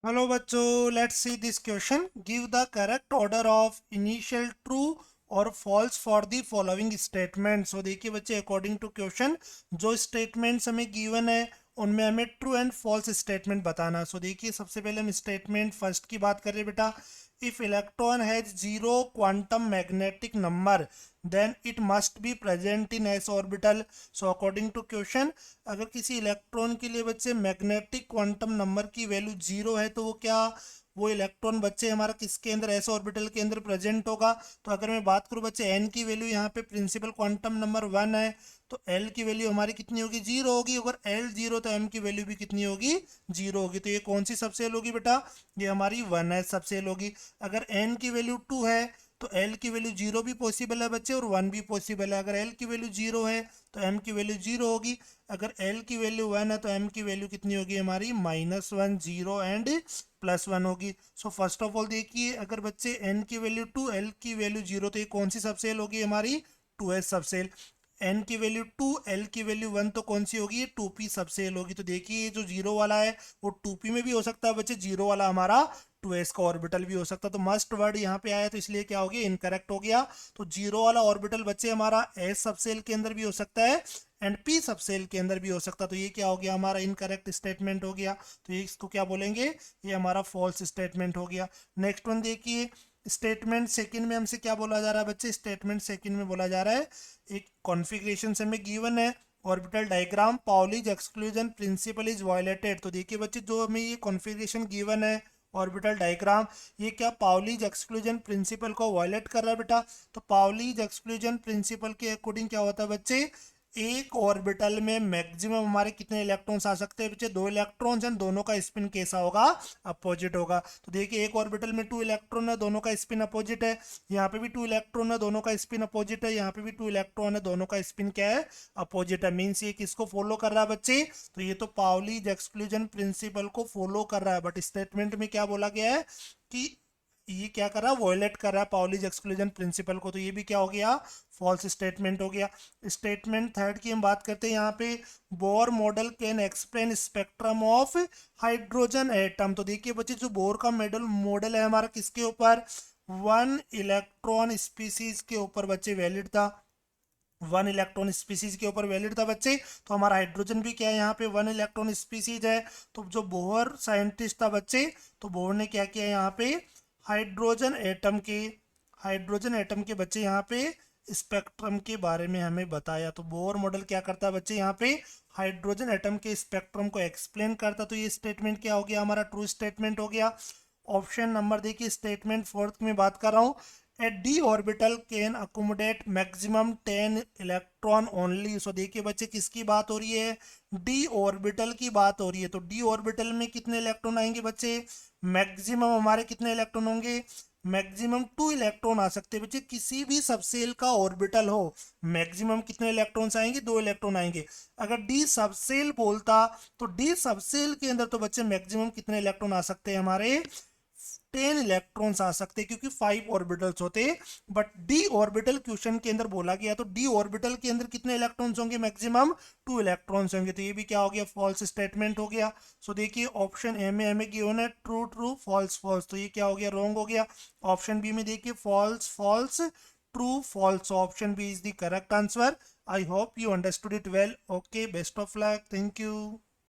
Hello बच्चों, let's see this question. Give the correct order of initial true और false for the following statement. So देखिए बच्चे, according to question जो statements हमें given है उनमें हमें ट्रू एंड फॉल्स स्टेटमेंट बताना। सो देखिए, सबसे पहले हम स्टेटमेंट फर्स्ट की बात करें बेटा। If electron has zero quantum magnetic number then it must be present in s orbital. So according to question, अगर किसी इलेक्ट्रॉन के लिए बच्चे मैग्नेटिक क्वांटम नंबर की वैल्यू जीरो है तो वो इलेक्ट्रॉन बच्चे हमारा किसके अंदर, एस ऑर्बिटल के अंदर प्रेजेंट होगा। तो अगर मैं बात करूं बच्चे, एन की वैल्यू यहाँ पे प्रिंसिपल क्वांटम नंबर वन है, तो एल की वैल्यू हमारी कितनी होगी, जीरो होगी। अगर एल जीरो तो एम की वैल्यू भी कितनी होगी, जीरो होगी। तो ये कौन सी सबसेल होगी बेटा, ये हमारी वन एस सबसेल होगी। अगर एन की वैल्यू टू है तो एल की वैल्यू जीरो भी पॉसिबल है बच्चे और वन भी पॉसिबल है। अगर एल की वैल्यू जीरो है तो एम की वैल्यू जीरो होगी। अगर एल की वैल्यू वन है तो एम की वैल्यू कितनी होगी हमारी, minus one, zero and plus one होगी। सो फर्स्ट ऑफ ऑल देखिए, अगर बच्चे एन की वैल्यू टू, एल की वैल्यू जीरो, तो ये कौन सी सबसेल होगी हमारी, टू एस सबसेल। एन की वैल्यू टू, एल की वैल्यू वन, तो कौन सी होगी, टू पी सबसेल होगी। तो देखिए, ये जो जीरो वाला है वो टू पी में भी हो सकता है बच्चे, जीरो वाला हमारा टू एस का ऑर्बिटल भी हो सकता है। तो मस्ट वर्ड यहाँ पे आया तो इसलिए क्या हो गया, इनकरेक्ट हो गया। तो जीरो वाला ऑर्बिटल बच्चे हमारा एस सबसेल के अंदर भी हो सकता है एंड पी सबसेल के अंदर भी हो सकता है। तो ये क्या हो गया, हमारा इनकरेक्ट स्टेटमेंट हो गया। तो ये इसको क्या बोलेंगे, ये हमारा फॉल्स स्टेटमेंट हो गया। नेक्स्ट वन देखिए, स्टेटमेंट सेकंड में हमसे क्या बोला जा रहा है बच्चे, स्टेटमेंट सेकंड में बोला जा रहा है एक कॉन्फ़िगरेशन से हमें गिवन है orbital diagram, Pauli's exclusion principle is violated. तो देखिए बच्चे, जो हमें ये कॉन्फ़िगरेशन गिवन है ऑर्बिटल डायग्राम, ये क्या पाउलीज एक्सक्लूजन प्रिंसिपल को वायलेट कर रहा है बेटा। तो पाउलीज एक्सक्लूजन प्रिंसिपल के अकॉर्डिंग क्या होता है बच्चे, एक ऑर्बिटल में मैक्सिमम हमारे कितने इलेक्ट्रॉन्स आ सकते हैं बच्चे, दो इलेक्ट्रॉन्स हैं, दोनों का स्पिन कैसा होगा, अपोजिट होगा। तो देखिए, एक ऑर्बिटल में टू इलेक्ट्रॉन है, दोनों का स्पिन अपोजिट है। यहाँ पे भी टू इलेक्ट्रॉन है, दोनों का स्पिन अपोजिट है। यहाँ पे भी टू इलेक्ट्रॉन है, दोनों का स्पिन क्या है, अपोजिट है। मीन्स ये किसको फॉलो कर रहा है बच्चे, तो ये तो पाउलीज एक्सक्लूजन प्रिंसिपल को फॉलो कर रहा है। बट स्टेटमेंट में क्या बोला गया है कि ये क्या कर रहा है, वॉयलेट कर रहा है पाउलीज एक्सक्लूजन प्रिंसिपल को। तो ये भी क्या हो गया, फॉल्स स्टेटमेंट हो गया। स्टेटमेंट थर्ड की हम बात करते हैं यहाँ पे, Bohr model can explain spectrum of hydrogen atom. तो देखिए बच्चे, जो बोर का मॉडल मॉडल है हमारा किसके ऊपर, वन इलेक्ट्रॉन स्पीसीज के ऊपर बच्चे वैलिड था, वन इलेक्ट्रॉन स्पीसीज के ऊपर वैलिड था बच्चे। तो हमारा हाइड्रोजन भी क्या है, यहाँ पे वन इलेक्ट्रॉन स्पीसीज है। तो जो बोहर साइंटिस्ट था बच्चे, तो बोहर ने क्या किया यहाँ पे, हाइड्रोजन एटम के हाइड्रोजन एटम के बच्चे यहाँ पे स्पेक्ट्रम के बारे में हमें बताया। तो बोहर मॉडल क्या करता है बच्चे, यहाँ पे हाइड्रोजन एटम के स्पेक्ट्रम को एक्सप्लेन करता। तो ये स्टेटमेंट क्या हो गया हमारा, ट्रू स्टेटमेंट हो गया। ऑप्शन नंबर देखिए, स्टेटमेंट फोर्थ में बात कर रहा हूँ। A d orbital can accommodate maximum 10 electron only. So देखिए बच्चे, किसकी बात हो रही है, डी ऑर्बिटल की बात हो रही है। तो डी ऑर्बिटल में कितने इलेक्ट्रॉन आएंगे बच्चे, मैक्सिमम हमारे कितने इलेक्ट्रॉन होंगे, मैक्सिमम टू इलेक्ट्रॉन आ सकते हैं बच्चे। किसी भी सबसेल का ऑर्बिटल हो, मैक्सिमम कितने इलेक्ट्रॉन्स आएंगे, दो इलेक्ट्रॉन आएंगे। अगर डी सबसेल बोलता तो डी सबसेल के अंदर तो बच्चे मैक्सिमम कितने इलेक्ट्रॉन आ सकते हैं हमारे, 10 इलेक्ट्रॉन्स आ सकते हैं, क्योंकि 5 ऑर्बिटल्स होते। बट डी ऑर्बिटल क्वेश्चन के अंदर बोला गया, तो डी ऑर्बिटल के अंदर कितने इलेक्ट्रॉन्स होंगे, मैक्सिमम 2 इलेक्ट्रॉन्स होंगे। तो ये भी क्या हो गया, फॉल्स स्टेटमेंट हो गया। सो देखिए, ऑप्शन ए में हमें गिवन है ट्रू ट्रू फॉल्स फॉल्स, तो ये क्या हो गया, रॉन्ग हो गया। ऑप्शन बी में देखिए, false false true false, option B is the correct answer. I hope you understood it well. Okay, best of luck, thank you.